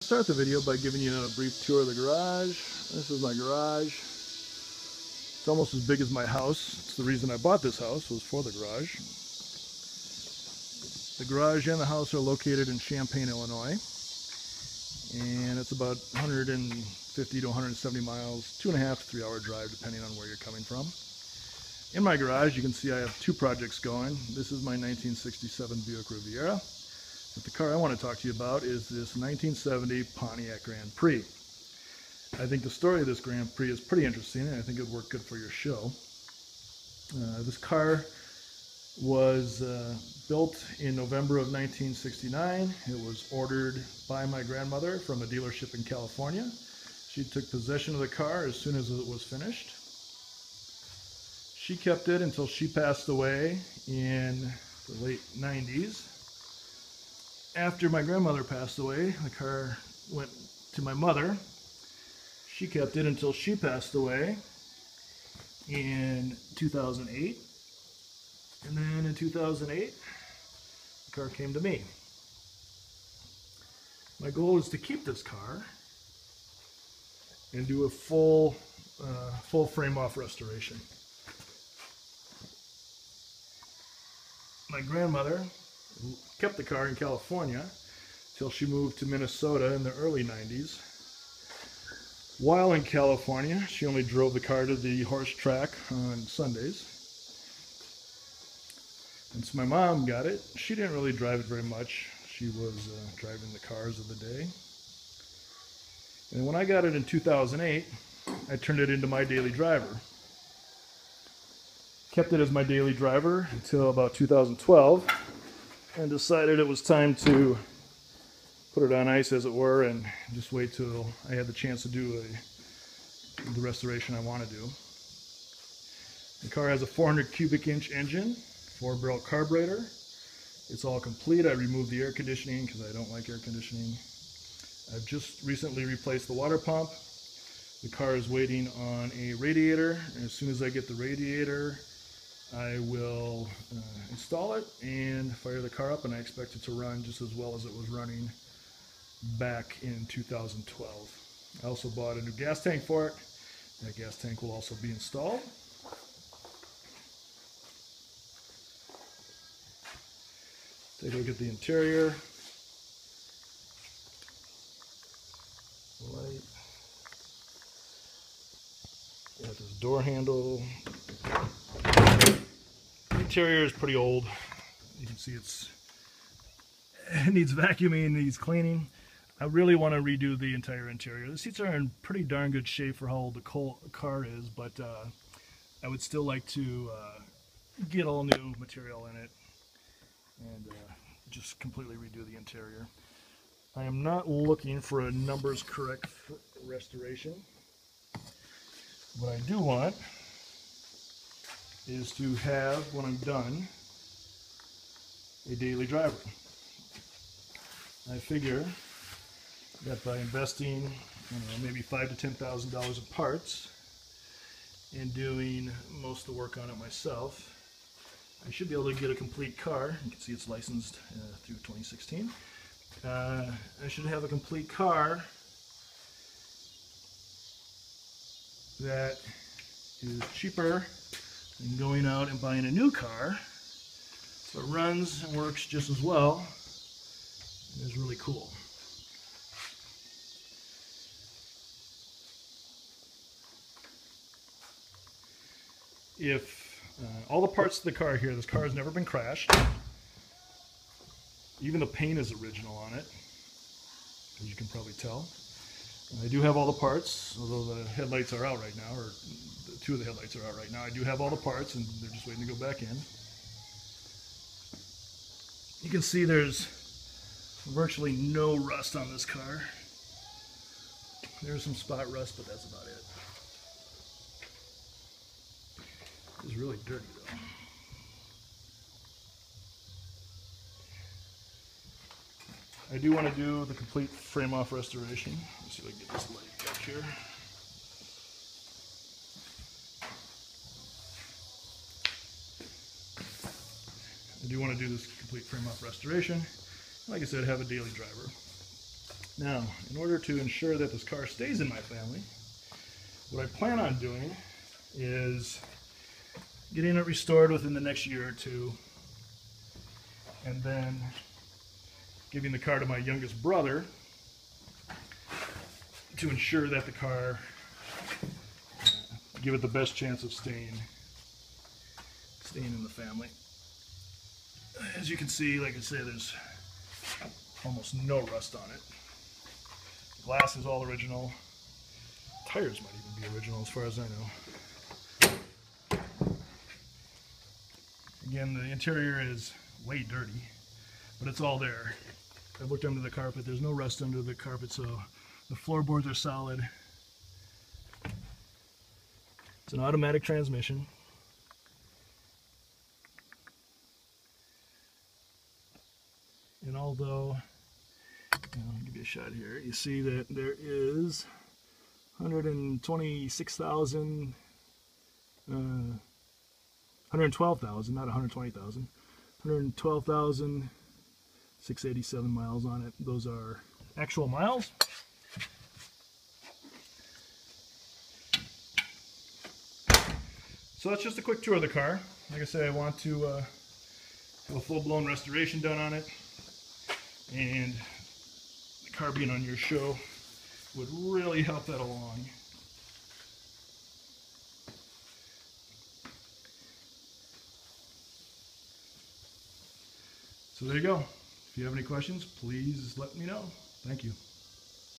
Start the video by giving you a brief tour of the garage. This is my garage. It's almost as big as my house. It's the reason I bought this house, was for the garage. The garage and the house are located in Champaign, Illinois, and it's about 150 to 170 miles, 2.5 to 3 hour drive depending on where you're coming from. In my garage you can see I have two projects going. This is my 1967 Buick Riviera. But the car I want to talk to you about is this 1970 Pontiac Grand Prix. I think the story of this Grand Prix is pretty interesting, and I think it would work good for your show. This car was built in November of 1969. It was ordered by my grandmother from a dealership in California. She took possession of the car as soon as it was finished. She kept it until she passed away in the late 90s. After my grandmother passed away, the car went to my mother. She kept it until she passed away in 2008. And then in 2008, the car came to me. My goal is to keep this car and do a full frame-off restoration. My grandmother kept the car in California till she moved to Minnesota in the early 90s. While in California, she only drove the car to the horse track on Sundays. And so my mom got it. She didn't really drive it very much. She was driving the cars of the day. And when I got it in 2008, I turned it into my daily driver. Kept it as my daily driver until about 2012. And decided it was time to put it on ice, as it were, and just wait till I had the chance to do the restoration I want to do. The car has a 400 cubic inch engine, 4-barrel carburetor. It's all complete. I removed the air conditioning because I don't like air conditioning. I've just recently replaced the water pump. The car is waiting on a radiator, and as soon as I get the radiator, I will install it and fire the car up, and I expect it to run just as well as it was running back in 2012. I also bought a new gas tank for it. That gas tank will also be installed. Take a look at the interior. Light. Got this door handle. The interior is pretty old. You can see it needs vacuuming, needs cleaning. I really want to redo the entire interior. The seats are in pretty darn good shape for how old the car is, but I would still like to get all new material in it and just completely redo the interior. I am not looking for a numbers correct restoration. What I do want is to have, when I'm done, a daily driver. I figure that by investing maybe $5,000 to $10,000 in parts and doing most of the work on it myself, I should be able to get a complete car. You can see it's licensed through 2016. I should have a complete car that is cheaper than going out and buying a new car, but runs and works just as well and is really cool. If all the parts of the car here, this car has never been crashed. Even the paint is original on it, as you can probably tell. I do have all the parts, although the headlights are out right now, or two of the headlights are out right now. I do have all the parts, and they're just waiting to go back in. You can see there's virtually no rust on this car. There's some spot rust, but that's about it. It's really dirty though. I do want to do the complete frame-off restoration. Let's see if I can get this light up here. I do want to do this complete frame-off restoration. Like I said, have a daily driver. Now, in order to ensure that this car stays in my family, what I plan on doing is getting it restored within the next year or two, and then giving the car to my youngest brother to ensure that the car, give it the best chance of staying in the family. As you can see, like I say, there's almost no rust on it. The glass is all original. Tires might even be original as far as I know. Again, the interior is way dirty, but it's all there. I looked under the carpet. There's no rust under the carpet, so the floorboards are solid. It's an automatic transmission. And although, I'll give you a shot here, you see that there is 126,000, 112,000, not 120,000, 112,687 miles on it. Those are actual miles. So that's just a quick tour of the car. Like I said, I want to have a full-blown restoration done on it, and the car being on your show would really help that along. So there you go. If you have any questions, please let me know. Thank you.